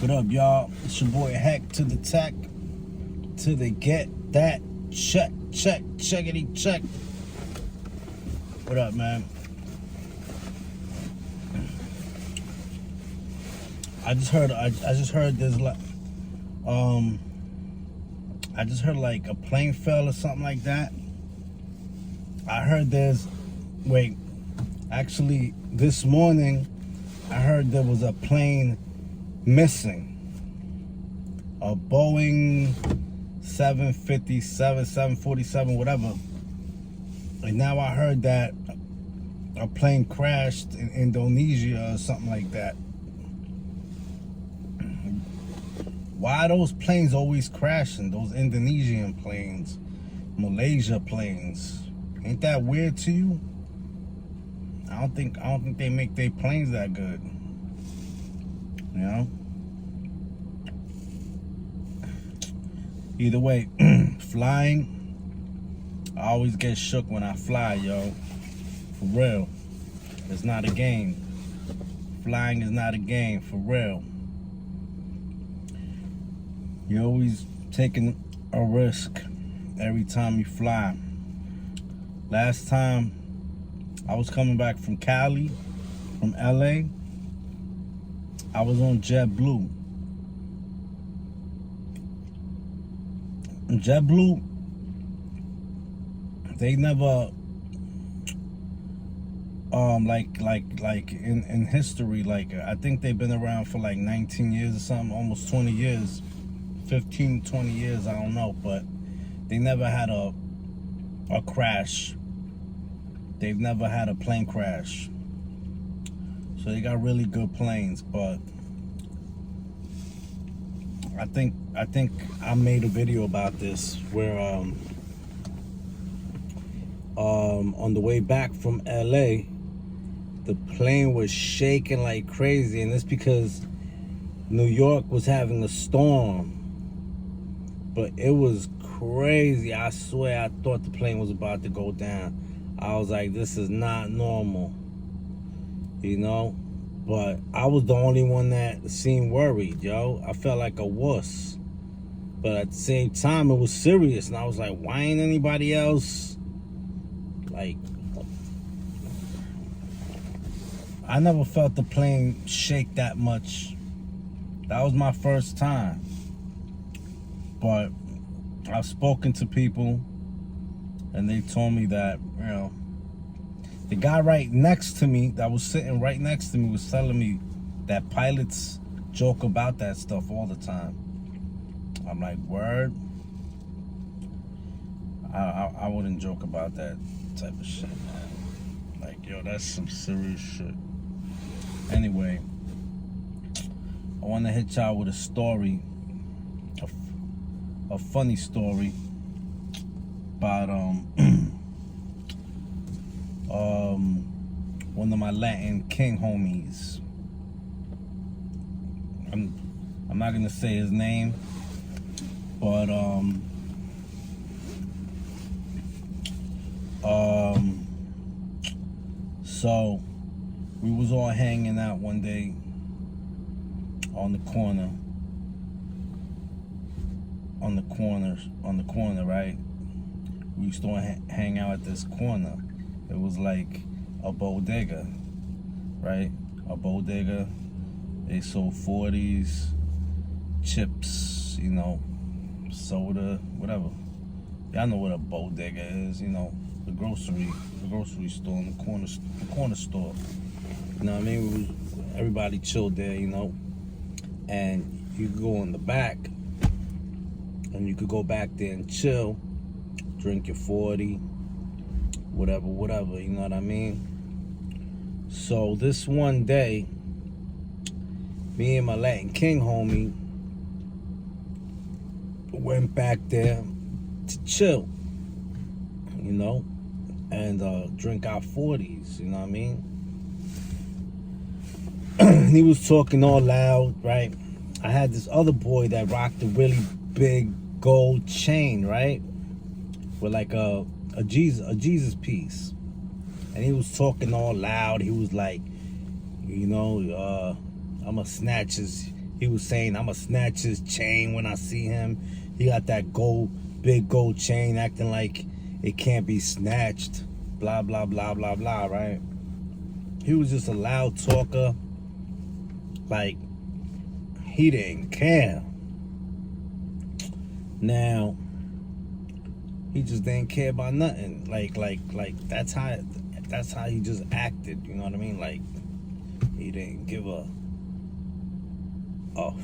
What up, y'all? It's your boy Heck to the tech, to the get that check, checkity check. What up, man? I just heard there's like I just heard like a plane fell or something like that. I heard actually this morning I heard there was a plane missing. A Boeing 757, 747, whatever. And now I heard that a plane crashed in Indonesia or something like that. Why are those planes always crashing? Those Indonesian planes, Malaysia planes. Ain't that weird to you? I don't think they make their planes that good. You know? Either way, flying, I always get shook when I fly, yo. For real. It's not a game. Flying is not a game, for real. You're always taking a risk every time you fly. Last time I was coming back from Cali, from LA, I was on JetBlue. JetBlue, they never like in history, like I think they've been around for like 19 years or something, almost 20 years, 15, 20 years, I don't know, but they never had a crash. They've never had a plane crash. So they got really good planes, but I think I made a video about this where on the way back from LA, the plane was shaking like crazy, and it's because New York was having a storm. But it was crazy. I swear I thought the plane was about to go down. I was like, this is not normal. You know? But I was the only one that seemed worried, yo. I felt like a wuss. But at the same time, it was serious. And I was like, why ain't anybody else? Like, I never felt the plane shake that much. That was my first time. But I've spoken to people, and they told me that, you know, the guy right next to me, that was sitting right next to me, was telling me that pilots joke about that stuff all the time. I'm like, word? I wouldn't joke about that type of shit, man. Like, yo, that's some serious shit. Anyway, I want to hit y'all with a story, a funny story about one of my Latin King homies. I'm not gonna say his name, but so we was all hanging out one day on the corner, right? We used to hang out at this corner. It was like a bodega, right? A bodega. They sold 40s, chips, you know, soda, whatever. Y'all know what a bodega is, you know, the grocery store, the corner store. You know what I mean? Everybody chilled there, you know. And you could go in the back, and you could go back there and chill, drink your 40, whatever, you know what I mean? So this one day, me and my Latin King homie went back there to chill, you know, and drink our 40s, you know what I mean? He was talking all loud, right? I had this other boy that rocked a really big gold chain, right? With like a Jesus piece. And he was talking all loud. He was like, you know, I'ma snatch He was saying, I'ma snatch his chain when I see him. He got that big gold chain, acting like it can't be snatched. Blah, blah, blah, blah, blah, right? He was just a loud talker. Like, he didn't care. Now, he just didn't care about nothing. Like that's how he just acted, you know what I mean? Like, he didn't give a off.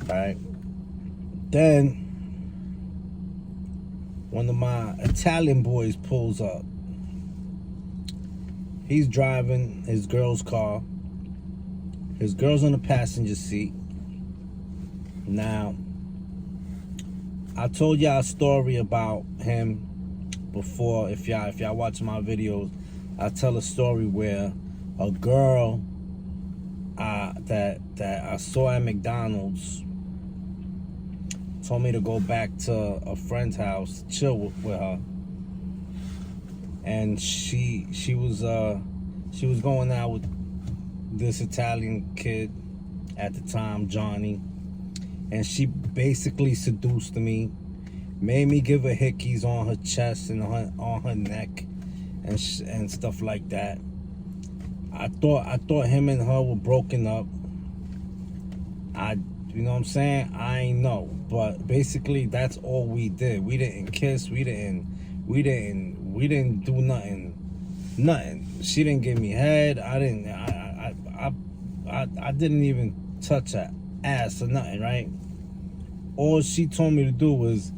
Right? Then one of my Italian boys pulls up. He's driving his girl's car. His girl's on the passenger seat. Now, I told y'all a story about him before. If y'all watch my videos, I tell a story where a girl that I saw at McDonald's told me to go back to a friend's house, chill with her, and she was going out with this Italian kid at the time, Johnny, and she basically seduced me, made me give her hickeys on her chest and on her neck, and stuff like that. I thought him and her were broken up. You know what I'm saying? I ain't know, but basically that's all we did. We didn't kiss. We didn't do nothing. She didn't give me head. I didn't even touch her ass or nothing, right? All she told me to do was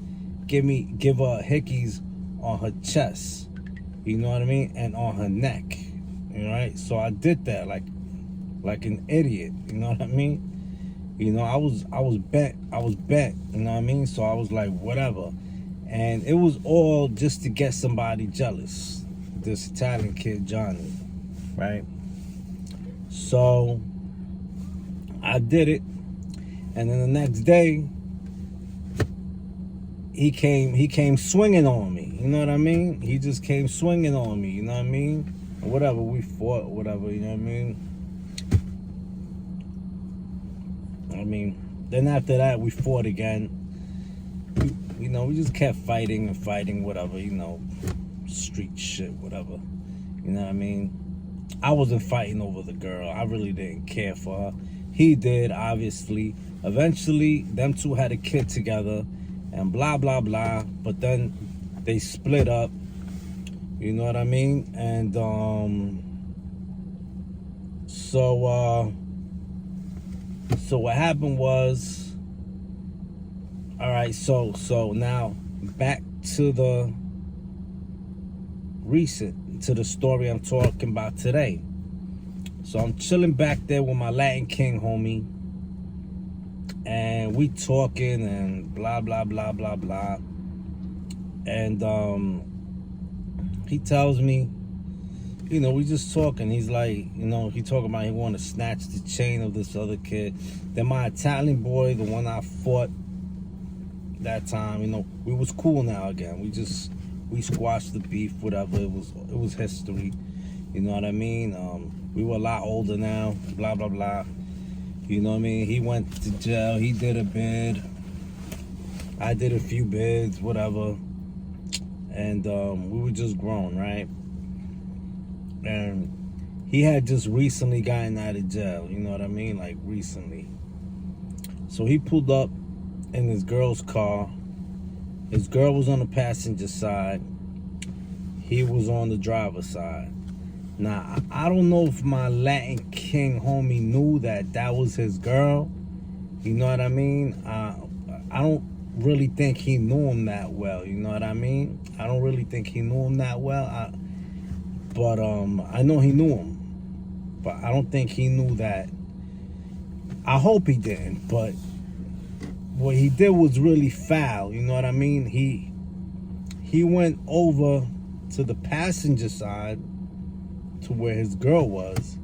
give her hickeys on her chest, you know what I mean, and on her neck, right? So I did that like an idiot, you know what I mean? You know, I was bent, you know what I mean? So I was like, whatever. And it was all just to get somebody jealous, this Italian kid, Johnny, right? So I did it. And then the next day, he came swinging on me, you know what I mean? He just came swinging on me, you know what I mean? Whatever, we fought, whatever, you know what I mean? Then after that, we fought again. We just kept fighting and fighting, whatever, you know, street shit, whatever. You know what I mean? I wasn't fighting over the girl. I really didn't care for her. He did, obviously. Eventually, them two had a kid together and blah, blah, blah. But then they split up. You know what I mean? And, So what happened was, all right, so now back to the story I'm talking about today. So I'm chilling back there with my Latin King homie, and we talking and blah, blah, blah, blah, blah. And he tells me, you know, we just talking. He's like, you know, he talking about he want to snatch the chain of this other kid. Then my Italian boy, the one I fought that time, you know, we was cool now again. We squashed the beef, whatever. It was history. You know what I mean? We were a lot older now, blah, blah, blah. You know what I mean? He went to jail. He did a bid. I did a few bids, whatever. And we were just grown, right? And he had just recently gotten out of jail, you know what I mean? Like, recently. So he pulled up in his girl's car. His girl was on the passenger side. He was on the driver's side. Now, I don't know if my Latin King homie knew that was his girl. You know what I mean? I don't really think he knew him that well, you know what I mean? I don't really think he knew him that well. But I know he knew him, but I don't think he knew that. I hope he didn't, but what he did was really foul, you know what I mean? He went over to the passenger side to where his girl was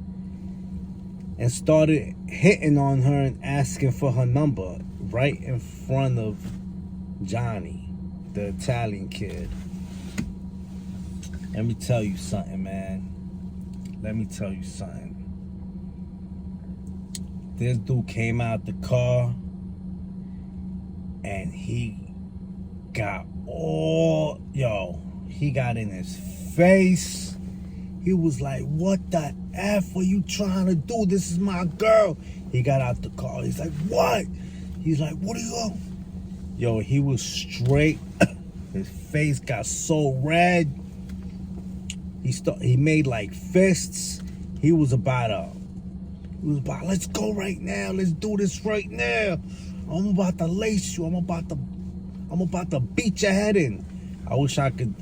and started hitting on her and asking for her number right in front of Johnny, the Italian kid. Let me tell you something, man. Let me tell you something. this dude came out the car and he got he got in his face. He was like, what the F are you trying to do? This is my girl. He got out the car. He's like, what? He's like, what are you? Yo, he was straight. His face got so red. He made like fists. He was about, let's go right now. Let's do this right now. I'm about to lace you. I'm about to beat your head in. I wish I could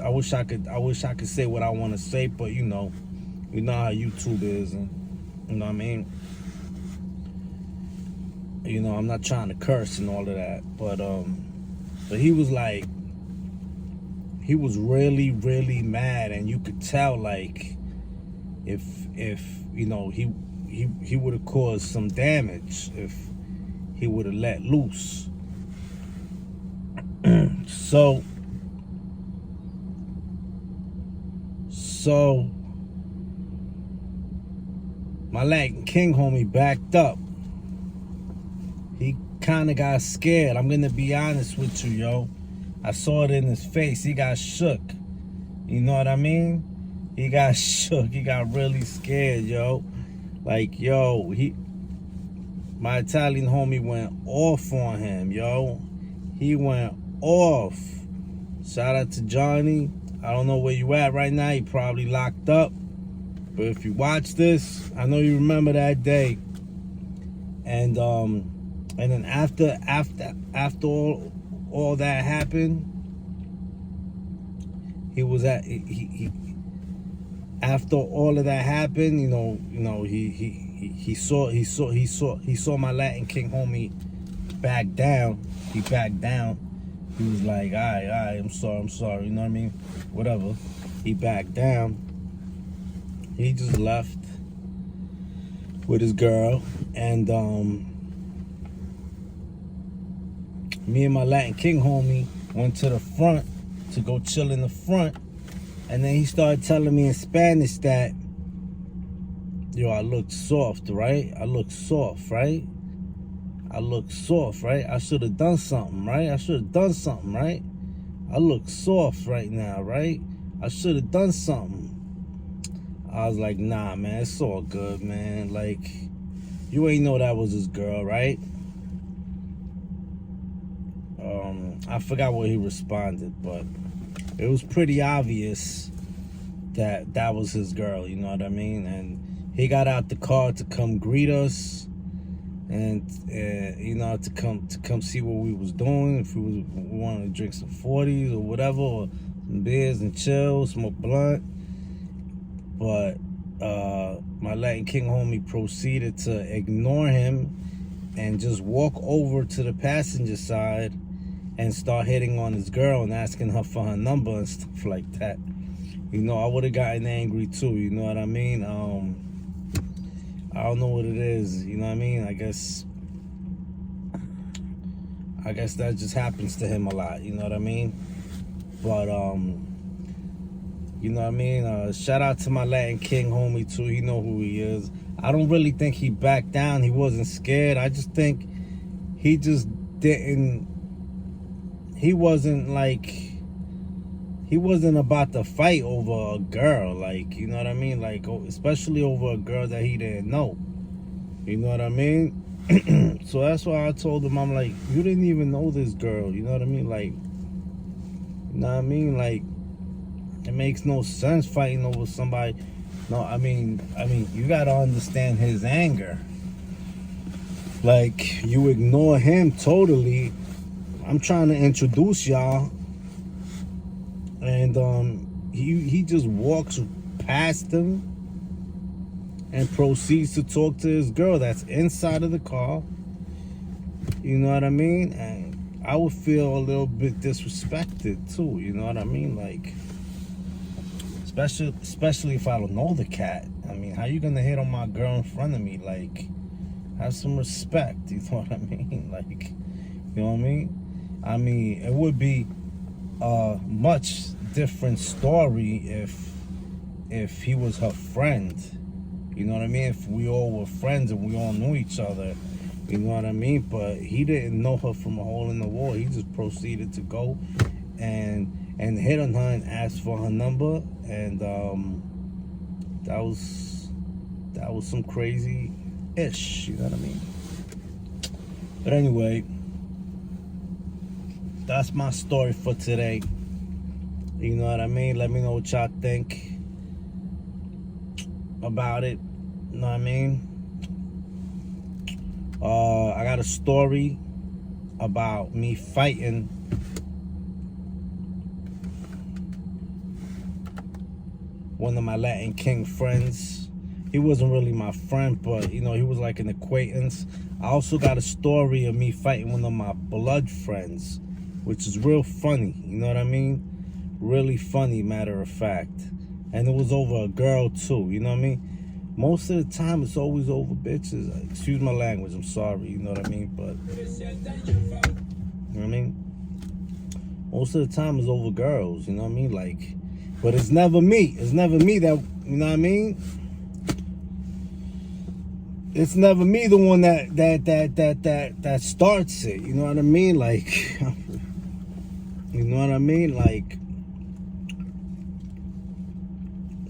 say what I want to say, but you know how YouTube is, and you know what I mean. You know, I'm not trying to curse and all of that, but he was like, he was really, really mad, and you could tell like if you know he would have caused some damage if he would have let loose. So my Latin King homie backed up. He kind of got scared. I'm gonna be honest with you, yo. I saw it in his face. He got shook. You know what I mean? He got shook. He got really scared, yo. Like, yo, my Italian homie went off on him, yo. He went off. Shout out to Johnny. I don't know where you at right now. You probably locked up. But if you watch this, I know you remember that day. And then after all that happened, after all of that happened, you know, he saw my Latin King homie back down. He backed down. He was like, all right, I'm sorry, you know what I mean? Whatever. He backed down. He just left with his girl, and me and my Latin King homie went to the front to go chill in the front, and then he started telling me in Spanish that, yo, I looked soft, right? I looked soft, right? I should have done something, right? I look soft right now, right? I should have done something. I was like, nah, man, it's all good, man. Like, you ain't know that was his girl, right? I forgot what he responded, but it was pretty obvious that was his girl, you know what I mean? And he got out the car to come greet us, and you know, to come see what we was doing, if we wanted to drink some 40s or whatever, or some beers and chill, smoke blunt. But my Latin King homie proceeded to ignore him and just walk over to the passenger side and start hitting on his girl and asking her for her number and stuff like that. You know, I would have gotten angry too, you know what I mean? I don't know what it is, you know what I mean? I guess that just happens to him a lot, you know what I mean? But you know what I mean? Shout out to my Latin King homie too. He know who he is. I don't really think he backed down. He wasn't scared. I just think he just didn't. He wasn't about to fight over a girl. Like, you know what I mean? Like, especially over a girl that he didn't know. You know what I mean? So that's why I told him, I'm like, you didn't even know this girl. You know what I mean? Like, you know what I mean? Like, it makes no sense fighting over somebody. No, I mean, you gotta understand his anger. Like, you ignore him totally. I'm trying to introduce y'all, and he just walks past him and proceeds to talk to his girl that's inside of the car. You know what I mean? And I would feel a little bit disrespected too. You know what I mean? Like, especially if I don't know the cat. I mean, how you gonna hit on my girl in front of me? Like, have some respect. You know what I mean? Like, you know what I mean? I mean, it would be a much different story if he was her friend. You know what I mean? If we all were friends and we all knew each other, you know what I mean? But he didn't know her from a hole in the wall. He just proceeded to go and hit on her and ask for her number, and that was some crazy ish. You know what I mean? But anyway, that's my story for today. You know what I mean? Let me know what y'all think about it. You know what I mean? I got a story about me fighting one of my Latin King friends. He wasn't really my friend, but you know, he was like an acquaintance. I also got a story of me fighting one of my blood friends, which is real funny. You know what I mean? Really funny, matter of fact. And it was over a girl too, you know what I mean? Most of the time it's always over bitches. Excuse my language, I'm sorry, you know what I mean? But you know what I mean? Most of the time it's over girls, you know what I mean? Like, but it's never me. It's never me that, you know what I mean? It's never me the one that starts it, you know what I mean? Like, you know what I mean? Like,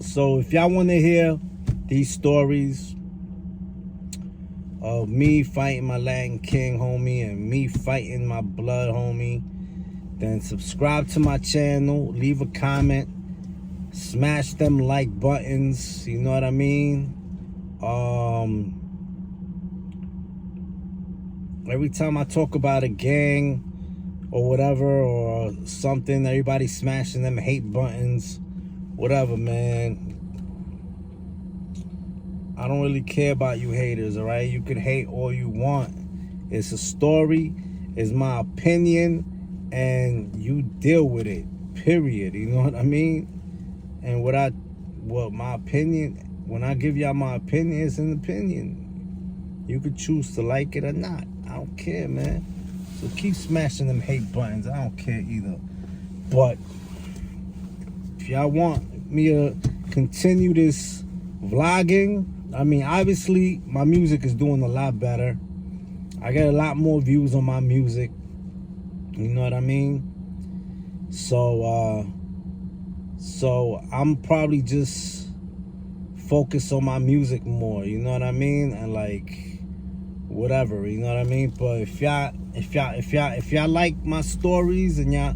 so if y'all want to hear these stories of me fighting my Latin King homie and me fighting my blood homie, then subscribe to my channel, leave a comment, smash them like buttons, you know what I mean? Every time I talk about a gang or whatever or something, everybody smashing them hate buttons, whatever, man. I don't really care about you haters, all right? You can hate all you want. It's a story, it's my opinion, and you deal with it, period. You know what I mean? And my opinion, when I give y'all my opinion, it's an opinion. You could choose to like it or not. I don't care, man. So keep smashing them hate buttons. I don't care either. But if y'all want me to continue this vlogging, I mean, obviously my music is doing a lot better. I get a lot more views on my music. You know what I mean? So I'm probably just focus on my music more, you know what I mean? And like whatever, you know what I mean? But if y'all like my stories and y'all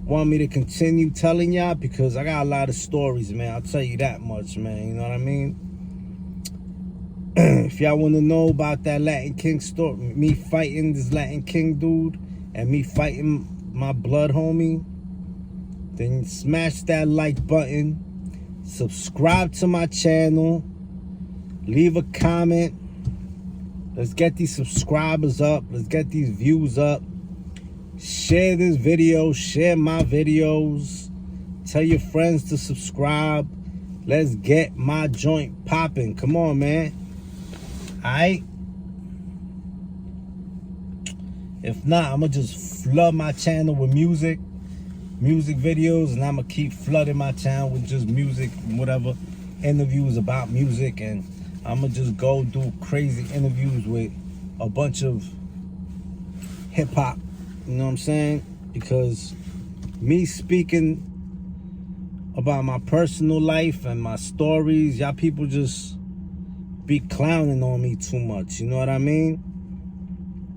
want me to continue telling y'all, because I got a lot of stories, man, I'll tell you that much, man, you know what I mean? If y'all want to know about that Latin King story, me fighting this Latin King dude and me fighting my blood homie, then smash that like button, subscribe to my channel, leave a comment. Let's get these subscribers up. Let's get these views up. Share this video. Share my videos. Tell your friends to subscribe. Let's get my joint popping. Come on, man. Alright? If not, I'm going to just flood my channel with music videos, and I'm going to keep flooding my channel with just music and whatever, interviews about music, and I'm going to just go do crazy interviews with a bunch of hip-hop, you know what I'm saying? Because me speaking about my personal life and my stories, y'all people just be clowning on me too much, you know what I mean?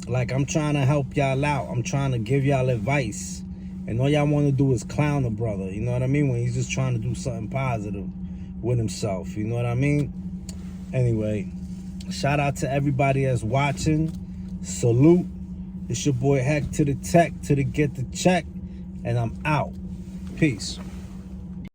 Like, I'm trying to help y'all out. I'm trying to give y'all advice. And all y'all want to do is clown a brother, you know what I mean? When he's just trying to do something positive with himself, you know what I mean? Anyway, shout out to everybody that's watching. Salute. It's your boy Heck to the Tech, to the Get the Check. And I'm out. Peace.